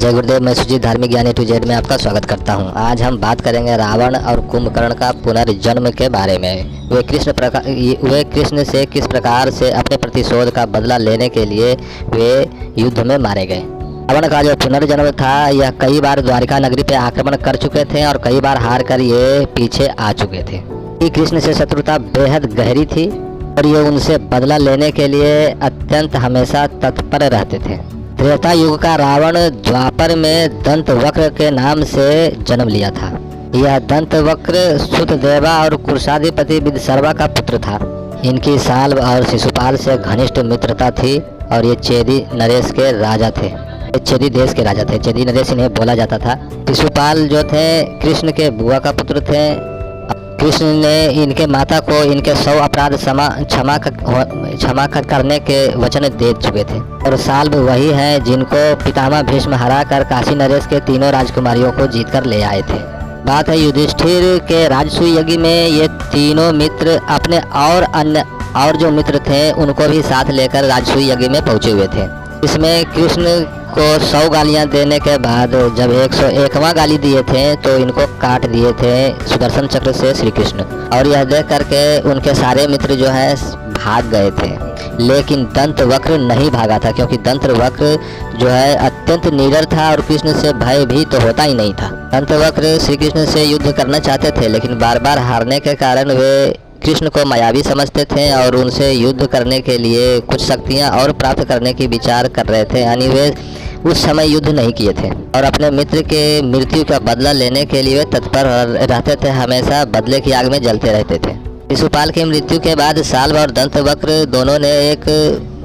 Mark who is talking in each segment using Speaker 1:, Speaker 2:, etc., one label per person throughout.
Speaker 1: जय गुरुदेव। मैं सुजीत धार्मिक ज्ञान A to Z में आपका स्वागत करता हूं। आज हम बात करेंगे रावण और कुंभकर्ण का पुनर्जन्म के बारे में। वे कृष्ण से किस प्रकार से अपने प्रतिशोध का बदला लेने के लिए वे युद्ध में मारे गए। रावण का जो पुनर्जन्म था, यह कई बार द्वारिका नगरी पे आक्रमण कर चुके थे और कई बार हार कर ये पीछे आ चुके थे। कृष्ण से शत्रुता बेहद गहरी थी और ये उनसे बदला लेने के लिए अत्यंत हमेशा तत्पर रहते थे। त्रेता युग का रावण द्वापर में दंतवक्र के नाम से जन्म लिया था। यह दंतवक्र सुतदेवा और कुशाधिपति विदशर्वा का पुत्र था। इनकी साल्व और शिशुपाल से घनिष्ठ मित्रता थी और ये चेदी नरेश के राजा थे। चेदी देश के राजा थे। चेदी नरेश इन्हें बोला जाता था। शिशुपाल जो थे कृष्ण के बुआ का पुत्र थे। कृष्ण ने इनके माता को इनके 100 अपराध क्षमा करने के वचन दे चुके थे। और साल्व वही हैं जिनको पितामह भीष्म हरा कर काशी नरेश के तीनों राजकुमारियों को जीतकर ले आए थे। बात है युधिष्ठिर के राजसूय यज्ञ में ये तीनों मित्र अपने और जो मित्र थे उनको भी साथ लेकर राजसूय यज्ञ में पहुंचे हुए थे। इसमें कृष्ण को 100 गालियां देने के बाद जब 101वां गाली दिए थे तो इनको काट दिए थे सुदर्शन चक्र से श्री कृष्ण। और यह देख करके उनके सारे मित्र जो है भाग गए थे, लेकिन दंतवक्र नहीं भागा था, क्योंकि दंतवक्र जो है अत्यंत निडर था और कृष्ण से भय भी तो होता ही नहीं था। दंतवक्र श्री कृष्ण से युद्ध करना चाहते थे, लेकिन बार बार हारने के कारण वे कृष्ण को मायावी समझते थे और उनसे युद्ध करने के लिए कुछ शक्तियां और प्राप्त करने की विचार कर रहे थे। यानी वे उस समय युद्ध नहीं किए थे और अपने मित्र के मृत्यु का बदला लेने के लिए तत्पर रहते थे। हमेशा बदले की आग में जलते रहते थे। शिशुपाल की मृत्यु के बाद साल्व और दंतवक्र दोनों ने एक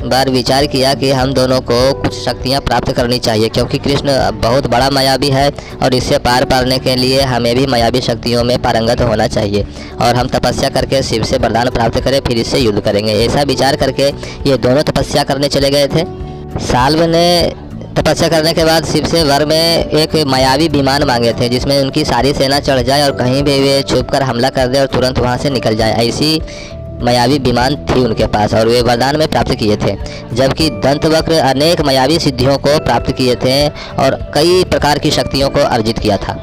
Speaker 1: बार विचार किया कि हम दोनों को कुछ शक्तियां प्राप्त करनी चाहिए, क्योंकि कृष्ण बहुत बड़ा मायावी है और इससे पार पाने के लिए हमें भी मायावी शक्तियों में पारंगत होना चाहिए और हम तपस्या करके शिव से वरदान प्राप्त करें, फिर इससे युद्ध करेंगे। ऐसा विचार करके ये दोनों तपस्या करने चले गए थे। साल्व ने तपस्या करने के बाद शिव से वर में एक मायावी विमान मांगे थे, जिसमें उनकी सारी सेना चढ़ जाए और कहीं भी वे छुपकर हमला कर दे और तुरंत वहां से निकल जाए। ऐसी मायावी विमान थी उनके पास और वे वरदान में प्राप्त किए थे। जबकि दंतवक्र अनेक मायावी सिद्धियों को प्राप्त किए थे और कई प्रकार की शक्तियों को अर्जित किया था।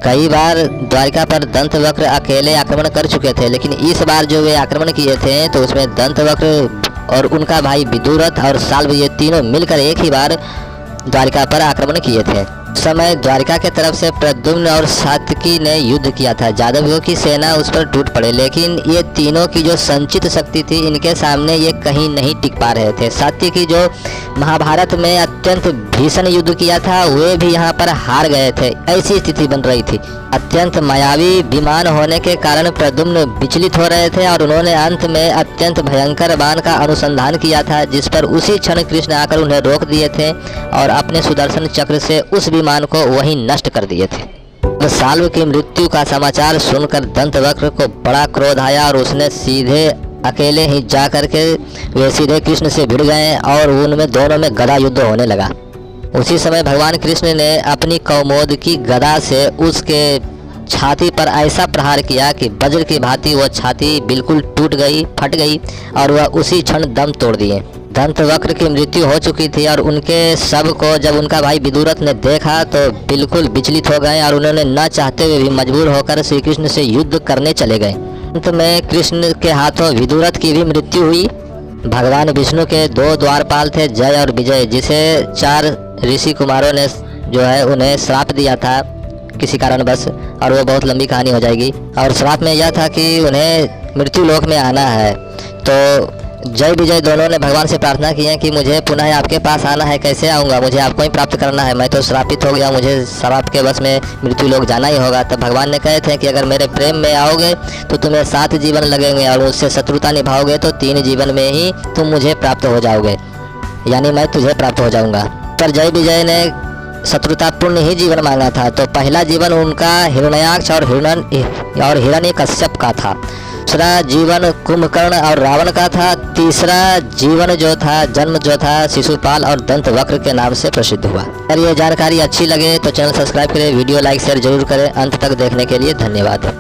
Speaker 1: कई बार द्वारिका पर दंतवक्र अकेले आक्रमण कर चुके थे, लेकिन इस बार जो वे आक्रमण किए थे तो उसमें दंतवक्र और उनका भाई विदुरथ और साल्व ये तीनों मिलकर एक ही बार द्वारिका पर आक्रमण किए थे। उस समय द्वारिका के तरफ से प्रद्युम्न और सात्यकी ने युद्ध किया था। जादवियों की सेना उस पर टूट पड़े, लेकिन ये तीनों की जो संचित शक्ति थी इनके सामने ये कहीं नहीं टिक पा रहे थे। सात्यकी जो महाभारत में अत्यंत भीषण युद्ध किया था, वे भी यहाँ पर हार गए थे। ऐसी स्थिति बन रही थी। अत्यंत मायावी विमान होने के कारण प्रद्युम्न विचलित हो रहे थे और उन्होंने अंत में अत्यंत भयंकर बाण का अनुसंधान किया था, जिस पर उसी क्षण कृष्ण आकर उन्हें रोक दिए थे और अपने सुदर्शन चक्र से उस विमान को वहीं नष्ट कर दिए थे। साल्व की मृत्यु का समाचार सुनकर दंतवक्र को बड़ा क्रोध आया और उसने सीधे अकेले ही जा करके वे सीधे कृष्ण से भिड़ गए और उनमें दोनों में गदा युद्ध होने लगा। उसी समय भगवान कृष्ण ने अपनी कौमोद की गदा से उसके छाती पर ऐसा प्रहार किया कि वज्र की भांति वह छाती बिल्कुल टूट गई, फट गई और वह उसी क्षण दम तोड़ दिए। दंतवक्र की मृत्यु हो चुकी थी और उनके शव को जब उनका भाई विदुरथ ने देखा तो बिल्कुल विचलित हो गए और उन्होंने न चाहते हुए भी मजबूर होकर श्री कृष्ण से युद्ध करने चले गए। अंत में कृष्ण के हाथों विदुरथ की भी मृत्यु हुई। भगवान विष्णु के 2 द्वारपाल थे, जय और विजय, जिसे 4 ऋषि कुमारों ने जो है उन्हें श्राप दिया था किसी कारणवश, और वो बहुत लंबी कहानी हो जाएगी। और श्राप में यह था कि उन्हें मृत्यु लोक में आना है। तो जय विजय दोनों ने भगवान से प्रार्थना की है कि मुझे पुनः आपके पास आना है, कैसे आऊँगा, मुझे आपको ही प्राप्त करना है, मैं तो श्रापित हो गया, मुझे श्राप के वश में मृत्यु लोक जाना ही होगा। तब भगवान ने कहे थे कि अगर मेरे प्रेम में आओगे तो तुम्हें 7 जीवन लगेंगे और उससे शत्रुता निभाओगे तो 3 जीवन में ही तुम मुझे प्राप्त हो जाओगे, यानी मैं तुझे प्राप्त हो जाऊँगा। पर जय विजय ने शत्रुतापूर्ण ही जीवन मांगा था। तो पहला जीवन उनका हिरण्याक्ष और हिरण्यकश्यप का था। दूसरा जीवन कुंभकर्ण और रावण का था। तीसरा जीवन जो था, जन्म जो था शिशुपाल और दंतवक्र के नाम से प्रसिद्ध हुआ। अगर ये जानकारी अच्छी लगे तो चैनल सब्सक्राइब करें, वीडियो लाइक शेयर जरूर करें। अंत तक देखने के लिए धन्यवाद।